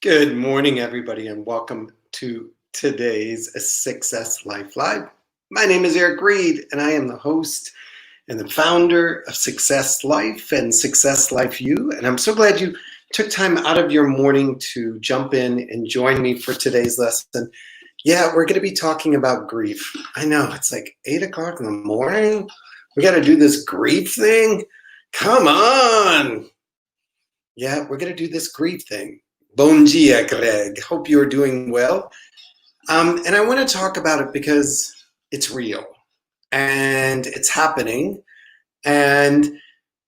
Good morning, everybody, and welcome to today's Success Life Live. My name is Eric Reed, and I am the host and the founder of Success Life and Success Life U. And I'm so glad you took time out of your morning to jump in and join me for today's lesson. Yeah, we're going to be talking about grief. I know, it's like 8 o'clock in the morning. We got to do this grief thing. Come on. Yeah, we're going to do this grief thing. Bom dia, Greg. Hope you're doing well. And I want to talk about it because it's real and it's happening. And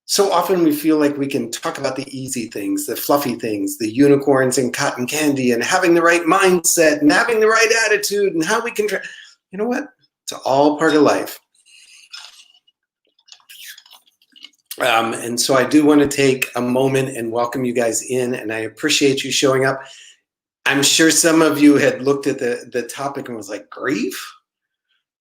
so often we feel like we can talk about the easy things, the fluffy things, the unicorns and cotton candy and having the right mindset and having the right attitude and how we can you know what? It's all part of life. And so I do want to take a moment and welcome you guys in, and I appreciate you showing up. I'm sure some of you had looked at the topic and was like, grief?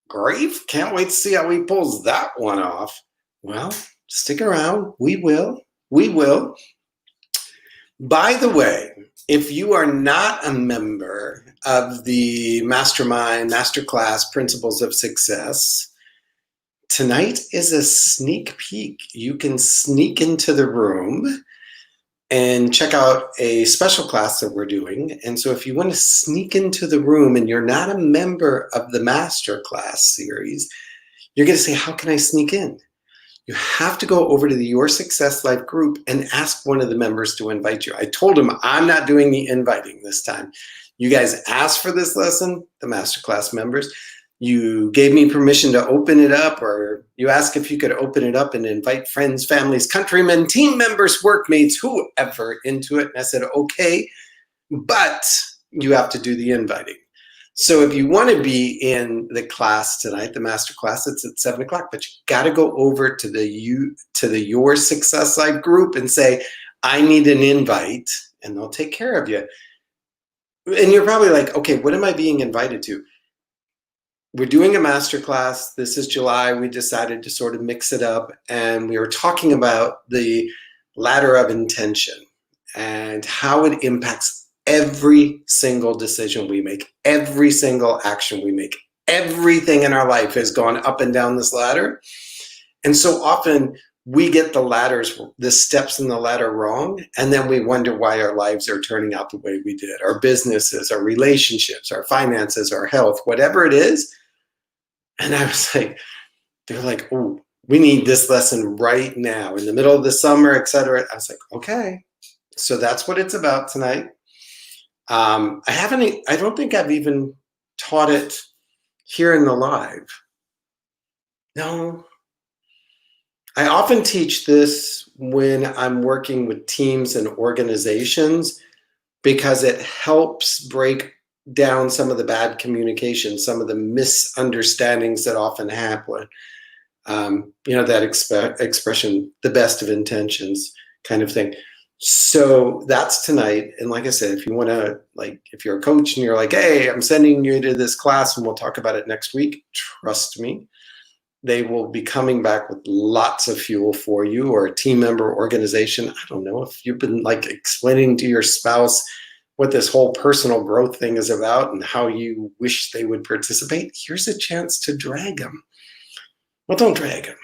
Grief? Can't wait to see how he pulls that one off. Well, stick around. We will. We will. By the way, if you are not a member of the Mastermind Masterclass Principles of Success, tonight is a sneak peek. You can sneak into the room and check out a special class that we're doing. And so if you want to sneak into the room and you're not a member of the Masterclass series, you're going to say, how can I sneak in? You have to go over to the Your Success Life group and ask one of the members to invite you. I told them I'm not doing the inviting this time. You guys asked for this lesson, the Masterclass members. You gave me permission to open it up, or you asked if you could open it up and invite friends, families, countrymen, team members, workmates, whoever into it. And I said, okay, but you have to do the inviting. So if you want to be in the class tonight, the master class, it's at 7 o'clock, but you got to go over to the Your Success Life group and say, I need an invite, and they'll take care of you. And you're probably like, okay, what am I being invited to? We're doing a masterclass. This is July. We decided to sort of mix it up, and we were talking about the ladder of intention and how it impacts every single decision we make, every single action we make. Everything in our life has gone up and down this ladder. And so often we get the steps in the ladder wrong, and then we wonder why our lives are turning out the way we did. Our businesses, our relationships, our finances, our health, whatever it is. And I was like, they're like, oh, we need this lesson right now in the middle of the summer, etc. I was like, okay. So that's what it's about tonight. I don't think I've even taught it here in the live. No. I often teach this when I'm working with teams and organizations because it helps break down some of the bad communication, some of the misunderstandings that often happen. That expression, the best of intentions kind of thing. So that's tonight. And like I said, if you want to, if you're a coach and you're like, hey, I'm sending you to this class and we'll talk about it next week, trust me, they will be coming back with lots of fuel for you, or a team member organization. I don't know if you've been explaining to your spouse what this whole personal growth thing is about and how you wish they would participate. Here's a chance to drag them. Well, don't drag them.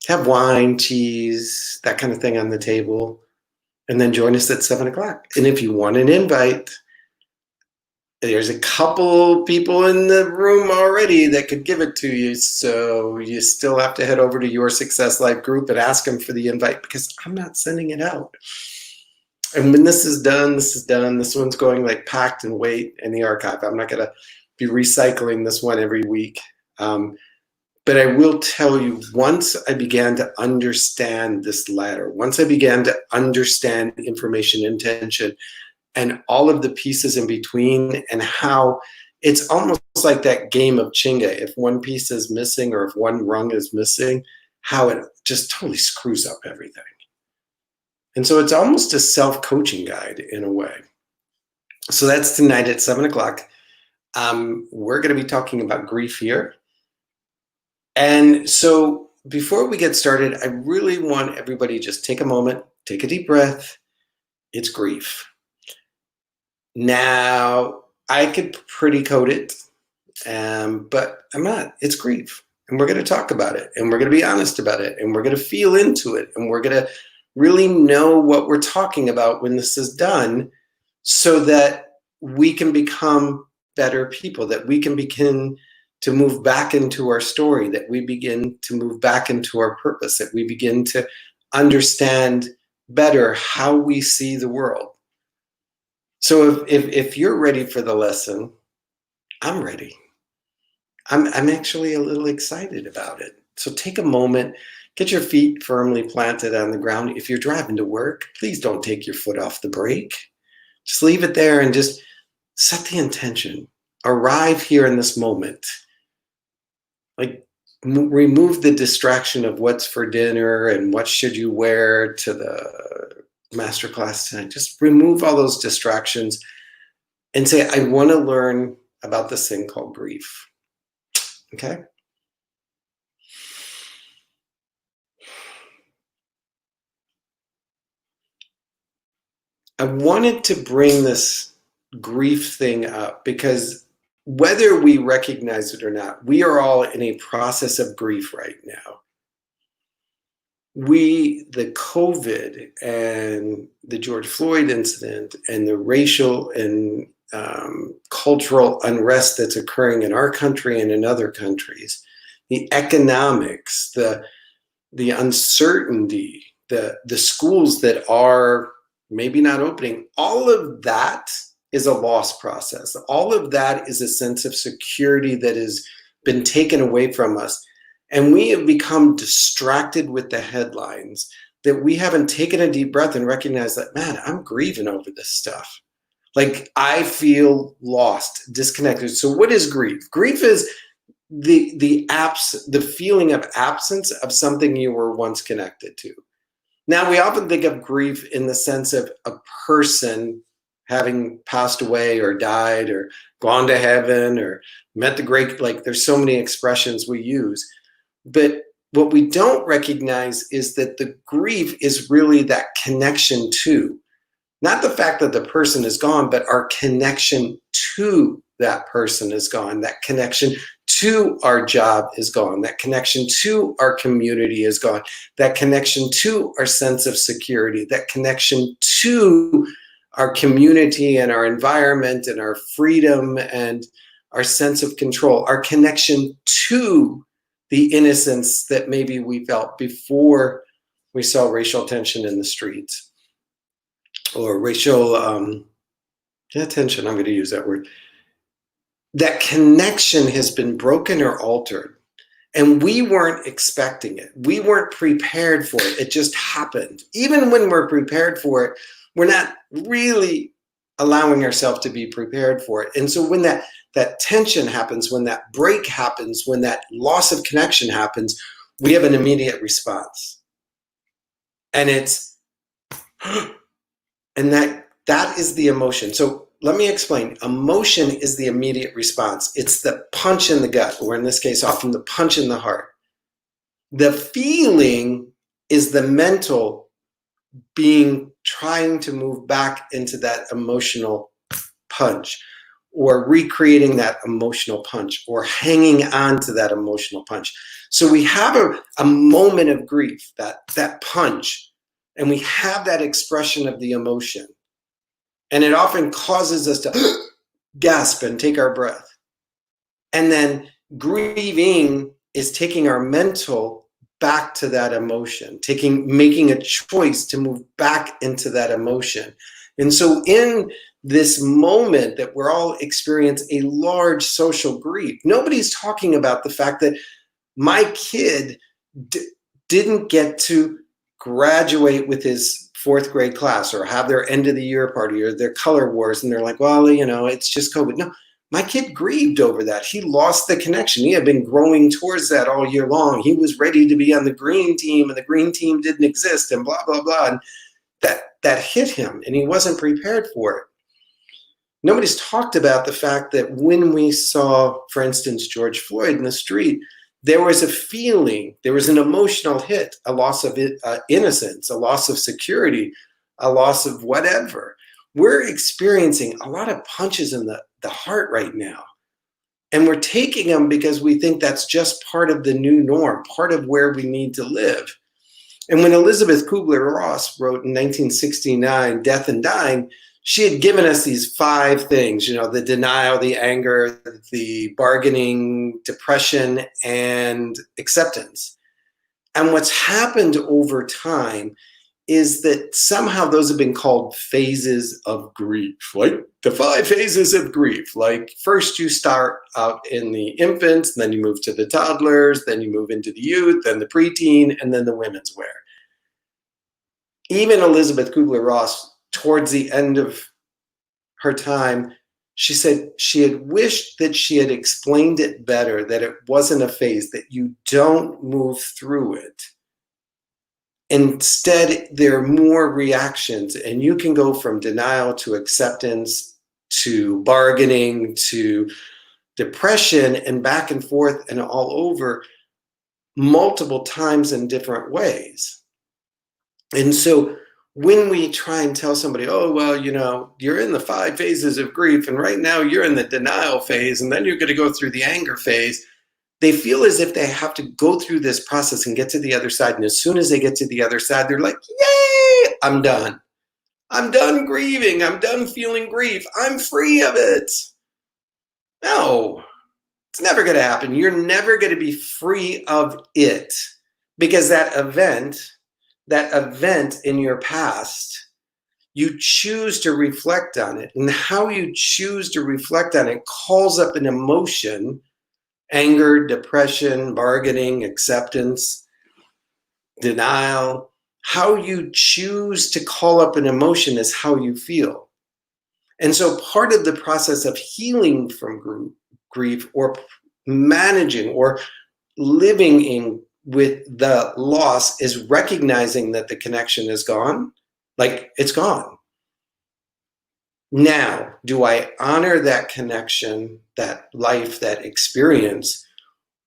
Have wine, cheese, that kind of thing on the table, and then join us at 7 o'clock. And if you want an invite, there's a couple people in the room already that could give it to you. So you still have to head over to Your Success Life group and ask them for the invite, because I'm not sending it out. And when this is done, this is done. This one's going packed and wait in the archive. I'm not going to be recycling this one every week. But I will tell you, once I began to understand this ladder, once I began to understand information intention and all of the pieces in between, and how it's almost like that game of Chinga. If one piece is missing or if one rung is missing, how it just totally screws up everything. And so it's almost a self-coaching guide in a way. So that's tonight at 7 o'clock. We're going to be talking about grief here. And so before we get started, I really want everybody to just take a moment, take a deep breath. It's grief. Now, I could pretty code it, but I'm not. It's grief. And we're going to talk about it, and we're going to be honest about it, and we're going to feel into it, and we're going to really know what we're talking about when this is done, so that we can become better people, that we can begin to move back into our story, that we begin to move back into our purpose, that we begin to understand better how we see the world. So if you're ready for the lesson, I'm ready. I'm actually a little excited about it. So take a moment, get your feet firmly planted on the ground. If you're driving to work, please don't take your foot off the brake. Just leave it there and just set the intention. Arrive here in this moment. Like, remove the distraction of what's for dinner and what should you wear to the masterclass tonight. Just remove all those distractions and say, I want to learn about this thing called grief. Okay? I wanted to bring this grief thing up because whether we recognize it or not, we are all in a process of grief right now. The COVID and the George Floyd incident and the racial and cultural unrest that's occurring in our country and in other countries, the economics, the uncertainty, the schools that are maybe not opening, all of that is a loss process. All of that is a sense of security that has been taken away from us. And we have become distracted with the headlines that we haven't taken a deep breath and recognized that, man, I'm grieving over this stuff. Like, I feel lost, disconnected. So what is grief? Grief is the feeling of absence of something you were once connected to. Now, we often think of grief in the sense of a person having passed away or died or gone to heaven or met the great, like, there's so many expressions we use. But what we don't recognize is that the grief is really that connection to, not the fact that the person is gone, but our connection to that person is gone. That connection to our job is gone. That connection to our community is gone. That connection to our sense of security, that connection to our community and our environment and our freedom and our sense of control, our connection to the innocence that maybe we felt before we saw racial tension in the streets, or racial tension, I'm going to use that word. That connection has been broken or altered, and we weren't expecting it. We weren't prepared for it. It just happened. Even when we're prepared for it, we're not really allowing ourselves to be prepared for it. And so when that tension happens, when that break happens, when that loss of connection happens, we have an immediate response. And it's, and that is the emotion. So let me explain. Emotion is the immediate response. It's the punch in the gut, or in this case, often the punch in the heart. The feeling is the mental being trying to move back into that emotional punch, or recreating that emotional punch, or hanging on to that emotional punch. So we have a moment of grief, that punch, and we have that expression of the emotion. And it often causes us to gasp and take our breath. And then grieving is taking our mental back to that emotion, making a choice to move back into that emotion. And so in this moment that we're all experiencing a large social grief, nobody's talking about the fact that my kid didn't get to graduate with his fourth grade class, or have their end of the year party, or their color wars, and they're like, well, it's just COVID. No, my kid grieved over that. He lost the connection. He had been growing towards that all year long. He was ready to be on the green team, and the green team didn't exist, and blah, blah, blah. And that hit him, and he wasn't prepared for it. Nobody's talked about the fact that when we saw, for instance, George Floyd in the street, there was a feeling, there was an emotional hit, a loss of innocence, a loss of security, a loss of whatever. we're experiencing a lot of punches in the heart right now. And we're taking them because we think that's just part of the new norm, part of where we need to live. And when Elizabeth Kubler-Ross wrote in 1969, Death and Dying, she had given us these 5 things, the denial, the anger, the bargaining, depression, and acceptance. And what's happened over time is that somehow those have been called phases of grief, like the 5 phases of grief. Like first you start out in the infants, then you move to the toddlers, then you move into the youth, then the preteen, and then the women's wear. Even Elizabeth Kubler-Ross, towards the end of her time, she said she had wished that she had explained it better, that it wasn't a phase, that you don't move through it. Instead, there are more reactions, and you can go from denial to acceptance to bargaining to depression and back and forth and all over multiple times in different ways. And so when we try and tell somebody, oh, well, you're in the 5 phases of grief, and right now you're in the denial phase, and then you're going to go through the anger phase, they feel as if they have to go through this process and get to the other side. And as soon as they get to the other side, they're like, yay, I'm done. I'm done grieving. I'm done feeling grief. I'm free of it. No, it's never going to happen. You're never going to be free of it, because that event in your past, you choose to reflect on it. And how you choose to reflect on it calls up an emotion: anger, depression, bargaining, acceptance, denial. How you choose to call up an emotion is how you feel. And so part of the process of healing from grief, or managing or living with the loss, is recognizing that the connection is gone. Like, it's gone. Now, do I honor that connection, that life, that experience,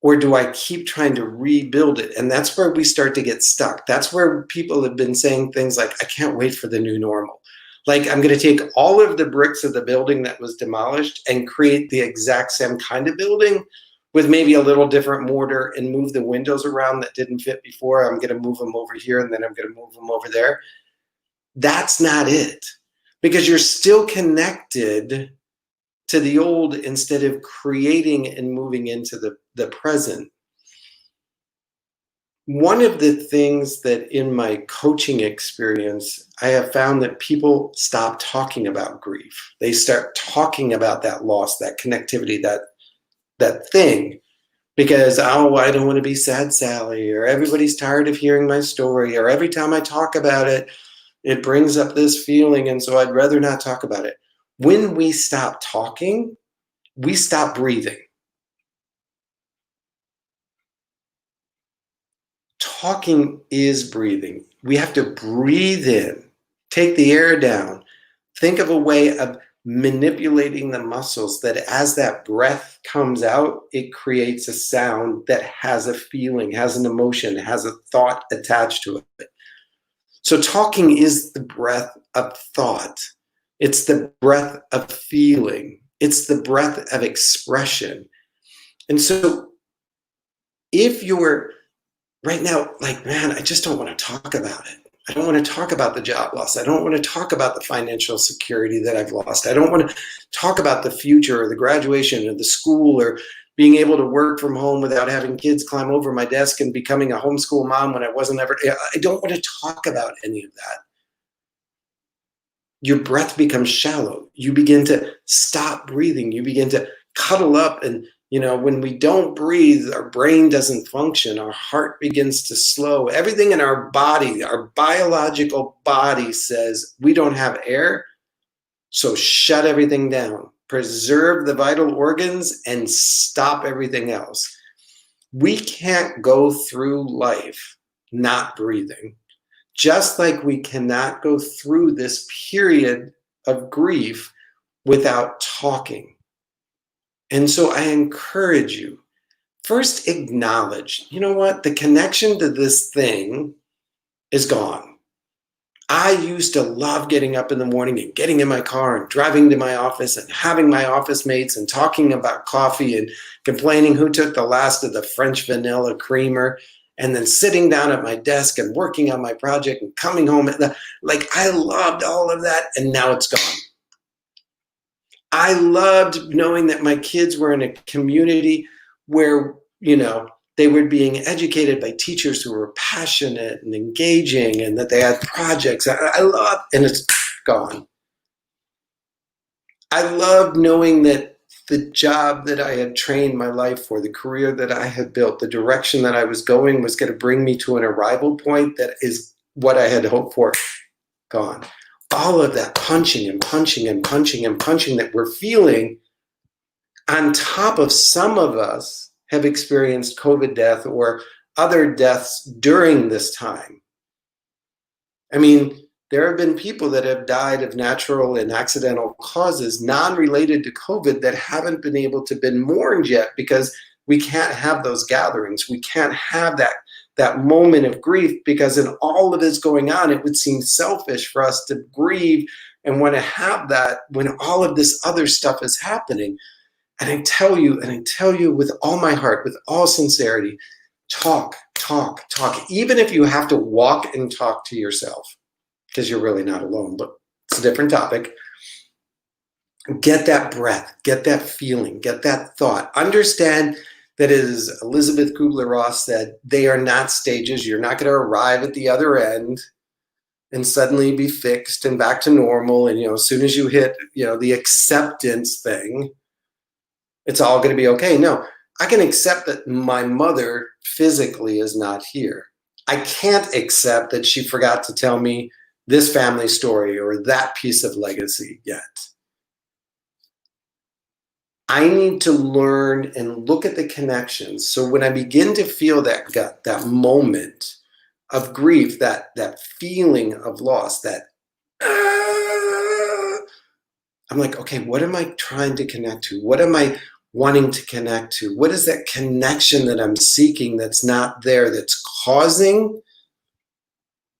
or do I keep trying to rebuild it? And that's where we start to get stuck. That's where people have been saying things like, I can't wait for the new normal. Like, I'm going to take all of the bricks of the building that was demolished and create the exact same kind of building with maybe a little different mortar, and move the windows around that didn't fit before. I'm going to move them over here, and then I'm going to move them over there. That's not it, because you're still connected to the old instead of creating and moving into the present. One of the things that in my coaching experience, I have found that people stop talking about grief. They start talking about that loss, that connectivity, that thing, because, oh, I don't want to be sad Sally, or everybody's tired of hearing my story, or every time I talk about it, it brings up this feeling, and so I'd rather not talk about it. When we stop talking, we stop breathing. Talking is breathing. We have to breathe in, take the air down, think of a way of manipulating the muscles that as that breath comes out, it creates a sound that has a feeling, has an emotion, has a thought attached to it. So talking is the breath of thought. It's the breath of feeling. It's the breath of expression. And so if you're right now like, man, I just don't want to talk about it. I don't want to talk about the job loss. I don't want to talk about the financial security that I've lost. I don't want to talk about the future, or the graduation, or the school, or being able to work from home without having kids climb over my desk and becoming a homeschool mom when I wasn't ever. I don't want to talk about any of that. Your breath becomes shallow. You begin to stop breathing. You begin to cuddle up, and when we don't breathe, our brain doesn't function. Our heart begins to slow. Everything in our body, our biological body, says we don't have air, so shut everything down. Preserve the vital organs and stop everything else. We can't go through life not breathing, just like we cannot go through this period of grief without talking. And so I encourage you, first acknowledge, you know what? The connection to this thing is gone. I used to love getting up in the morning and getting in my car and driving to my office and having my office mates and talking about coffee and complaining who took the last of the French vanilla creamer, and then sitting down at my desk and working on my project and coming home. Like, I loved all of that, and now it's gone. I loved knowing that my kids were in a community where, they were being educated by teachers who were passionate and engaging, and that they had projects. I love, and it's gone. I loved knowing that the job that I had trained my life for, the career that I had built, the direction that I was going was going to bring me to an arrival point that is what I had hoped for. Gone. All of that punching and punching and punching and punching that we're feeling, on top of some of us have experienced COVID death or other deaths during this time. I mean, there have been people that have died of natural and accidental causes, non-related to COVID, that haven't been able to been mourned yet because we can't have those gatherings. We can't have that moment of grief, because in all of this going on, it would seem selfish for us to grieve and want to have that when all of this other stuff is happening. And I tell you with all my heart, with all sincerity, talk. Even if you have to walk and talk to yourself, because you're really not alone, but it's a different topic. Get that breath, get that feeling, get that thought. Understand that, as Elizabeth Kubler-Ross said, they are not stages. You're not going to arrive at the other end and suddenly be fixed and back to normal. And, as soon as you hit, the acceptance thing, it's all going to be okay. No, I can accept that my mother physically is not here. I can't accept that she forgot to tell me this family story or that piece of legacy yet. I need to learn and look at the connections. So when I begin to feel that gut, that moment of grief, that feeling of loss, I'm like, okay, what am I trying to connect to? What am I wanting to connect to? What is that connection that I'm seeking that's not there, that's causing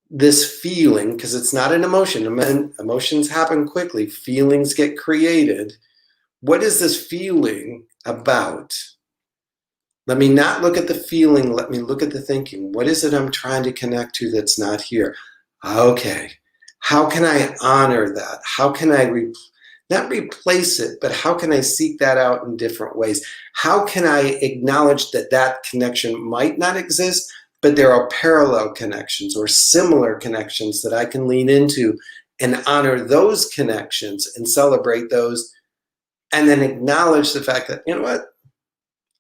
this feeling? Because it's not an emotion. Emotions happen quickly. Feelings get created. What is this feeling about? Let me not look at the feeling. Let me look at the thinking. What is it I'm trying to connect to that's not here? Okay. How can I honor that? How can I not replace it, but how can I seek that out in different ways? How can I acknowledge that connection might not exist, but there are parallel connections or similar connections that I can lean into and honor those connections and celebrate those, and then acknowledge the fact that, you know what?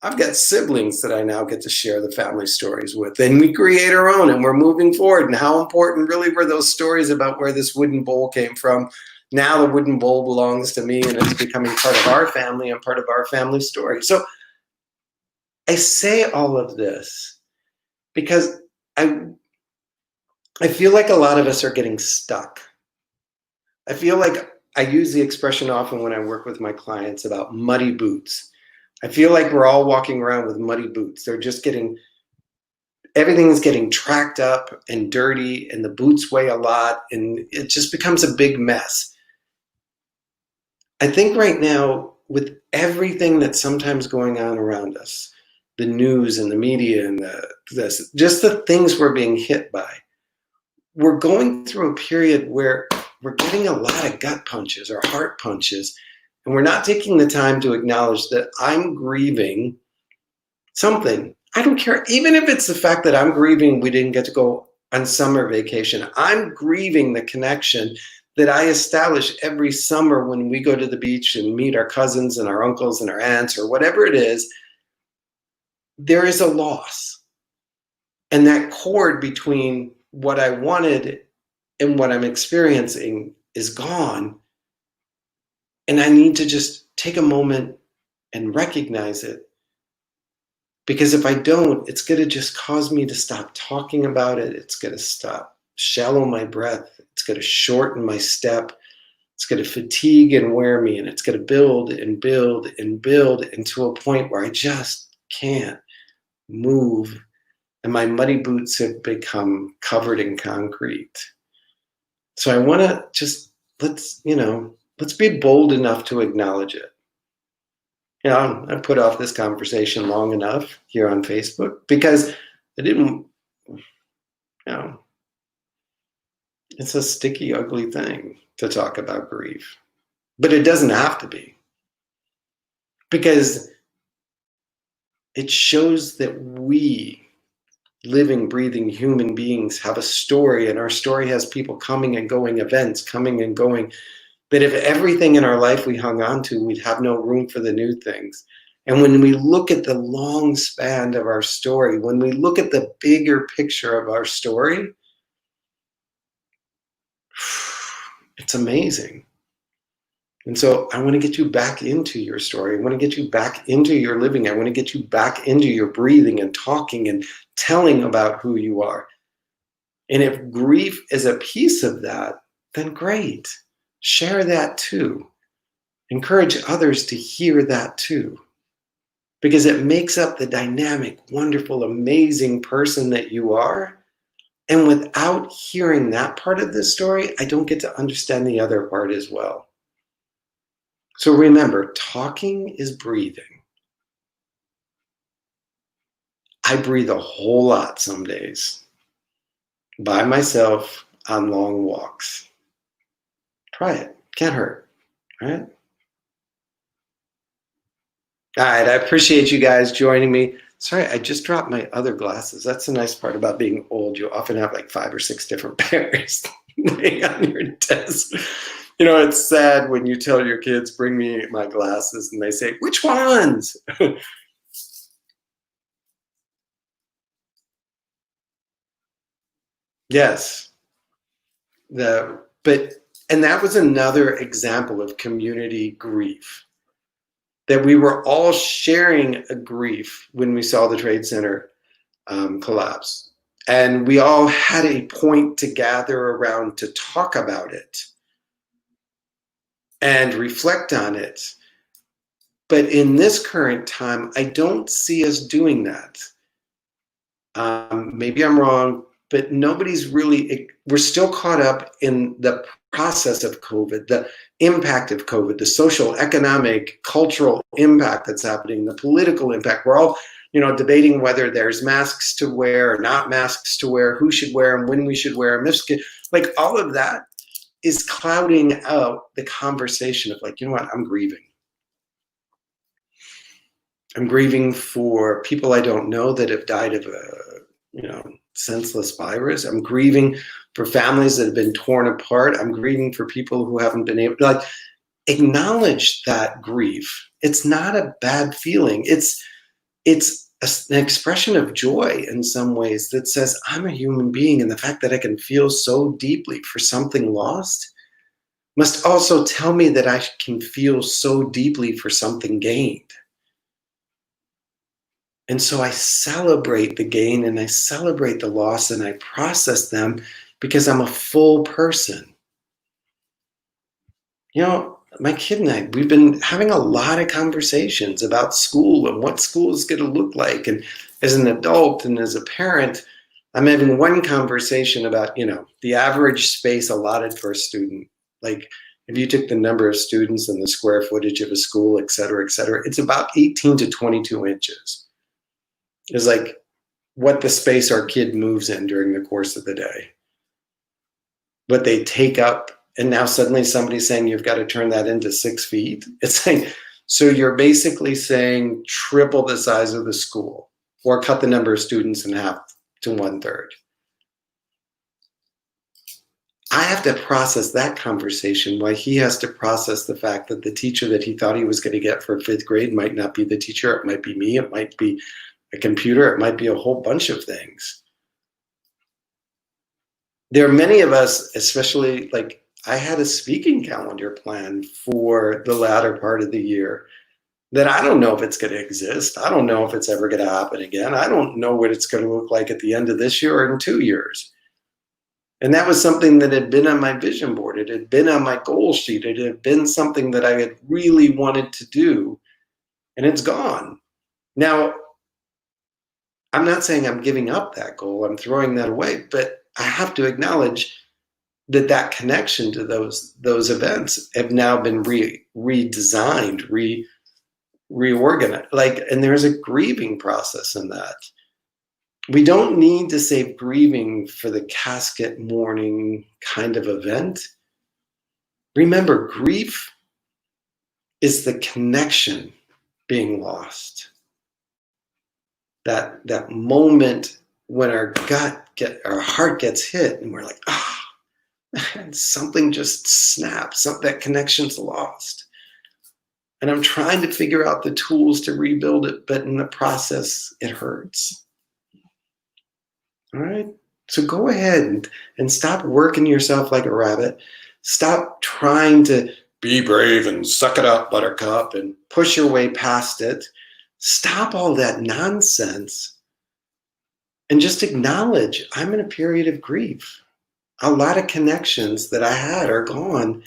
I've got siblings that I now get to share the family stories with, and we create our own, and we're moving forward. And how important really were those stories about where this wooden bowl came from? Now the wooden bowl belongs to me, and it's becoming part of our family and part of our family story. So I say all of this because I feel like a lot of us are getting stuck. I feel like I use the expression often when I work with my clients about muddy boots. I feel like we're all walking around with muddy boots. Everything's getting tracked up and dirty, and the boots weigh a lot, and it just becomes a big mess. I think right now, with everything that's sometimes going on around us, the news and the media and just the things we're being hit by, we're going through a period where we're getting a lot of gut punches or heart punches, and we're not taking the time to acknowledge that I'm grieving something. I don't care, even if it's the fact that I'm grieving we didn't get to go on summer vacation. I'm grieving the connection that I establish every summer when we go to the beach and meet our cousins and our uncles and our aunts or whatever it is. There is a loss. And that cord between what I wanted and what I'm experiencing is gone. And I need to just take a moment and recognize it. Because if I don't, it's going to just cause me to stop talking about it. It's going to stop shallow my breath. It's going to shorten my step. It's going to fatigue and wear me. And it's going to build and build and build into a point where I just can't move. And my muddy boots have become covered in concrete. So I want to just, let's be bold enough to acknowledge it. I put off this conversation long enough here on Facebook because I didn't, know, it's a sticky, ugly thing to talk about grief. But it doesn't have to be, because it shows that we, living, breathing human beings, have a story, and our story has people coming and going, events coming and going. That if everything in our life we hung on to, we'd have no room for the new things. And when we look at the long span of our story, when we look at the bigger picture of our story, it's amazing. And so I want to get you back into your story. I want to get you back into your living. I want to get you back into your breathing and talking and telling about who you are. And if grief is a piece of that, then great. Share that too. Encourage others to hear that too. Because it makes up the dynamic, wonderful, amazing person that you are. And without hearing that part of the story, I don't get to understand the other part as well. So remember, talking is breathing. I breathe a whole lot some days by myself on long walks. Try it. Can't hurt, right? All right, I appreciate you guys joining me. Sorry, I just dropped my other glasses. That's the nice part about being old. You often have like 5 or 6 different pairs laying on your desk. It's sad when you tell your kids, bring me my glasses, and they say, which ones? Yes. And that was another example of community grief, that we were all sharing a grief when we saw the Trade Center collapse. And we all had a point to gather around to talk about it and reflect on it. But in this current time, I don't see us doing that. Maybe I'm wrong, but we're still caught up in the process of COVID, the impact of COVID, the social, economic, cultural impact that's happening, the political impact. We're all, debating whether there's masks to wear or not masks to wear, who should wear them, when we should wear them. Like all of that is clouding out the conversation of like, I'm grieving. I'm grieving for people I don't know that have died of a, senseless virus. I'm grieving for families that have been torn apart. I'm grieving for people who haven't been able to acknowledge that grief. It's not a bad feeling. It's an expression of joy in some ways that says I'm a human being, and the fact that I can feel so deeply for something lost must also tell me that I can feel so deeply for something gained. And so I celebrate the gain and I celebrate the loss and I process them because I'm a full person. My kid and I, we've been having a lot of conversations about school and what school is going to look like. And as an adult and as a parent, I'm having one conversation about, the average space allotted for a student. Like if you took the number of students and the square footage of a school, et cetera, it's about 18 to 22 inches. Is like what the space our kid moves in during the course of the day. What they take up, and now suddenly somebody's saying you've got to turn that into 6 feet. It's like, so you're basically saying triple the size of the school or cut the number of students in half to 1/3. I have to process that conversation while he has to process the fact that the teacher that he thought he was going to get for 5th grade might not be the teacher. It might be me. It might be a computer. It might be a whole bunch of things. There are many of us, especially I had a speaking calendar planned for the latter part of the year that I don't know if it's going to exist. I don't know if it's ever going to happen again. I don't know what it's going to look like at the end of this year or in 2 years. And that was something that had been on my vision board. It had been on my goal sheet. It had been something that I had really wanted to do, and it's gone. Now, I'm not saying I'm giving up that goal. I'm throwing that away, but I have to acknowledge that connection to those events have now been redesigned, reorganized. And there's a grieving process in that. We don't need to save grieving for the casket mourning kind of event. Remember, grief is the connection being lost. That moment when our heart gets hit and we're like, and something just snaps, that connection's lost. And I'm trying to figure out the tools to rebuild it, but in the process, it hurts. All right? So go ahead and stop working yourself like a rabbit. Stop trying to be brave and suck it up, buttercup, and push your way past it. Stop all that nonsense and just acknowledge I'm in a period of grief. A lot of connections that I had are gone,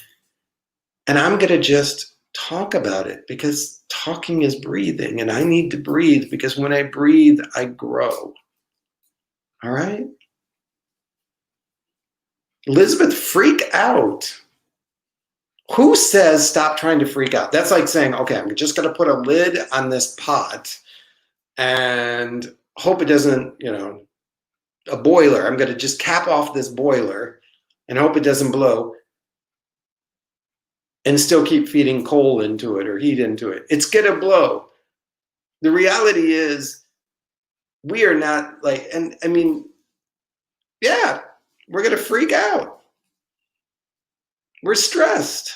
and I'm going to just talk about it because talking is breathing, and I need to breathe because when I breathe, I grow. All right? Elizabeth, freak out. Who says stop trying to freak out? That's like saying, okay, I'm just going to put a lid on this pot and hope it doesn't, a boiler. I'm going to just cap off this boiler and hope it doesn't blow and still keep feeding coal into it or heat into it. It's going to blow. The reality is we are not yeah, we're going to freak out. We're stressed.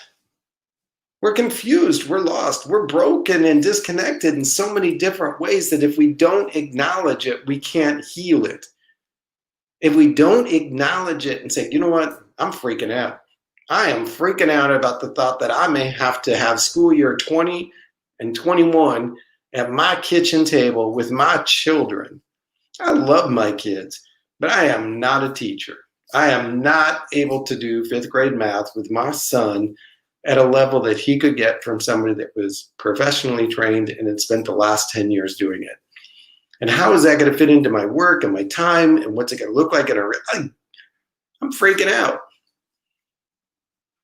We're confused. We're lost. We're broken and disconnected in so many different ways that if we don't acknowledge it, we can't heal it. If we don't acknowledge it and say, you know what, I'm freaking out. I am freaking out about the thought that I may have to have school year 20 and 21 at my kitchen table with my children. I love my kids, but I am not a teacher. I am not able to do 5th grade math with my son at a level that he could get from somebody that was professionally trained and had spent the last 10 years doing it. And how is that going to fit into my work and my time? And what's it going to look like? I'm freaking out.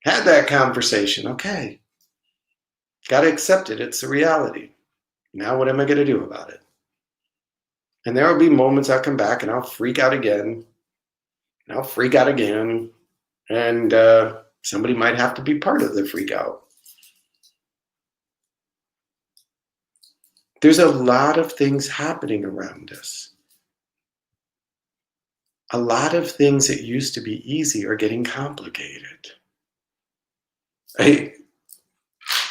Had that conversation. Okay. Got to accept it. It's the reality. Now what am I going to do about it? And there will be moments I'll come back and I'll freak out again. And I'll freak out again. And somebody might have to be part of the freak out. There's a lot of things happening around us. A lot of things that used to be easy are getting complicated.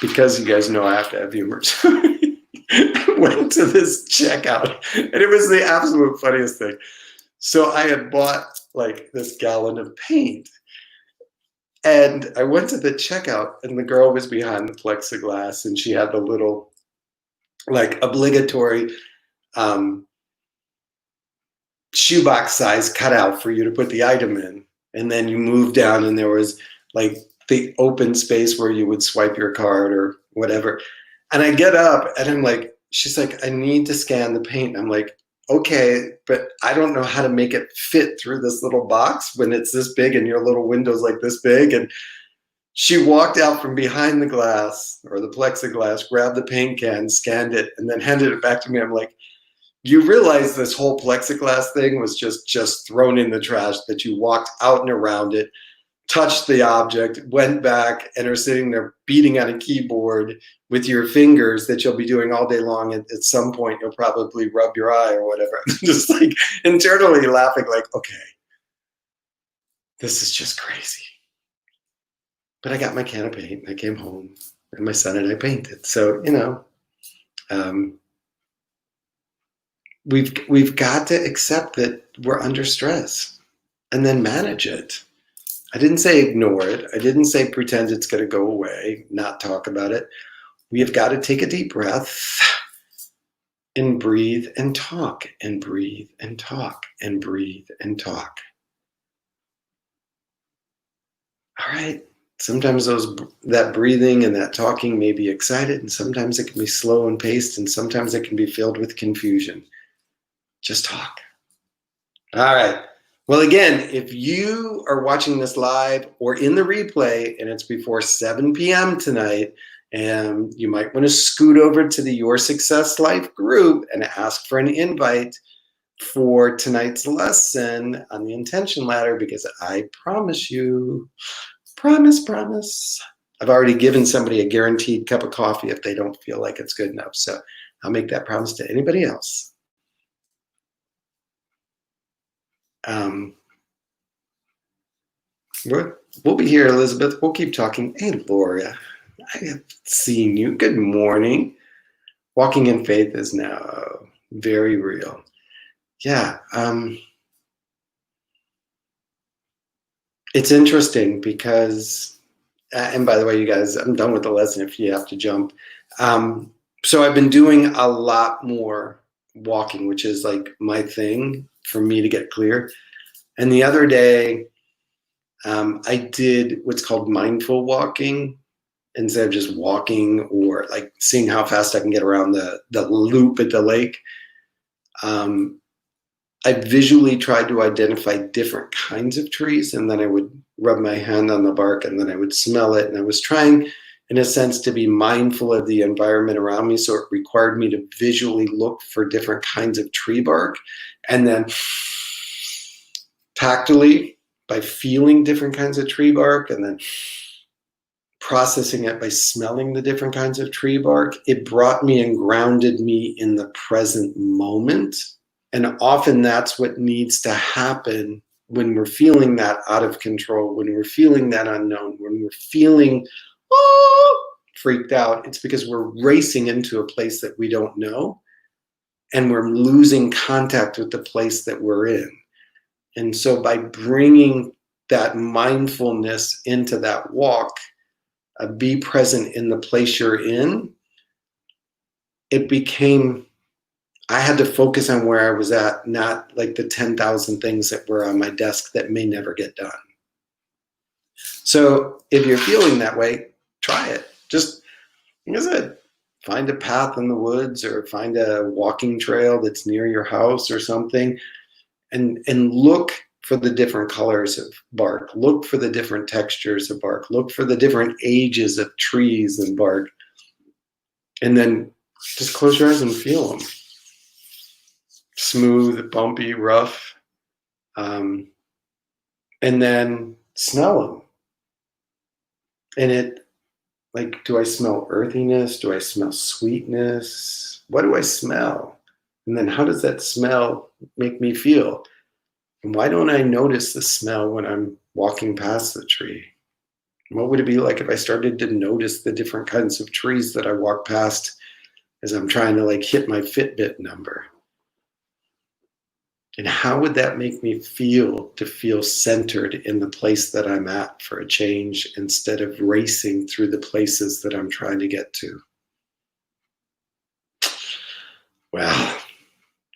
Because you guys know I have to have humor. I went to this checkout and it was the absolute funniest thing. So I had bought this gallon of paint. And I went to the checkout and the girl was behind the plexiglass and she had the little obligatory shoebox size cutout for you to put the item in. And then you move down and there was the open space where you would swipe your card or whatever. And I get up and I'm like, she's like, I need to scan the paint. I'm like, okay, but I don't know how to make it fit through this little box when it's this big and your little window's like this big. And she walked out from behind the glass or the plexiglass, grabbed the paint can, scanned it, and then handed it back to me. I'm like, you realize this whole plexiglass thing was just thrown in the trash, that you walked out and around it, touched the object, went back, and are sitting there beating on a keyboard with your fingers that you'll be doing all day long. At some point, you'll probably rub your eye or whatever. I'm just internally laughing okay, this is just crazy. But I got my can of paint and I came home and my son and I painted. So, we've got to accept that we're under stress and then manage it. I didn't say ignore it. I didn't say pretend it's going to go away, not talk about it. We have got to take a deep breath and breathe and talk and breathe and talk and breathe and talk. All right. Sometimes that breathing and that talking may be excited, and sometimes it can be slow and paced, and sometimes it can be filled with confusion. Just talk. All right. Well, again, if you are watching this live or in the replay and it's before 7 p.m. tonight, and you might want to scoot over to the Your Success Life group and ask for an invite for tonight's lesson on the intention ladder, because I promise you, promise, I've already given somebody a guaranteed cup of coffee if they don't feel like it's good enough. So I'll make that promise to anybody else. We'll be here, Elizabeth. We'll keep talking. Hey, Laura, I have seen you. Good morning. Walking in faith is now very real. Yeah. It's interesting because, and by the way, you guys, I'm done with the lesson if you have to jump. So I've been doing a lot more walking, which is like my thing for me to get clear. And the other day, I did what's called mindful walking instead of just walking or like seeing how fast I can get around the loop at the lake. I visually tried to identify different kinds of trees, and then I would rub my hand on the bark and then I would smell it. And I was trying, in a sense, to be mindful of the environment around me. So it required me to visually look for different kinds of tree bark, and then tactily, by feeling different kinds of tree bark and then processing it by smelling the different kinds of tree bark, it brought me and grounded me in the present moment. And often that's what needs to happen when we're feeling that out of control, when we're feeling that unknown, when we're feeling freaked out. It's because we're racing into a place that we don't know, and we're losing contact with the place that we're in. And so by bringing that mindfulness into that walk, be present in the place you're in, it became, I had to focus on where I was at, not like the 10,000 things that were on my desk that may never get done. So if you're feeling that way, try it. Just, like I said, find a path in the woods or find a walking trail that's near your house or something, and look for the different colors of bark. Look for the different textures of bark. Look for the different ages of trees and bark. And then just close your eyes and feel them. Smooth, bumpy, rough. And then smell them. And it, like, do I smell earthiness? Do I smell sweetness? What do I smell? And then how does that smell make me feel? And why don't I notice the smell when I'm walking past the tree? What would it be like if I started to notice the different kinds of trees that I walk past as I'm trying to like hit my Fitbit number? And how would that make me feel, to feel centered in the place that I'm at for a change, instead of racing through the places that I'm trying to get to? Well,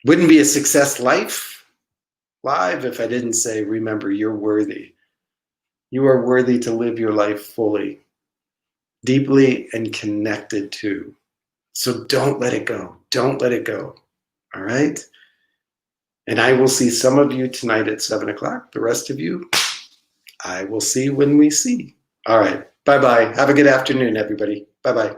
wouldn't be a success life live if I didn't say, remember, you're worthy. You are worthy to live your life fully, deeply, and connected to. So don't let it go. Don't let it go. All right? And I will see some of you tonight at 7 o'clock. The rest of you, I will see when we see. All right. Bye-bye. Have a good afternoon, everybody. Bye-bye.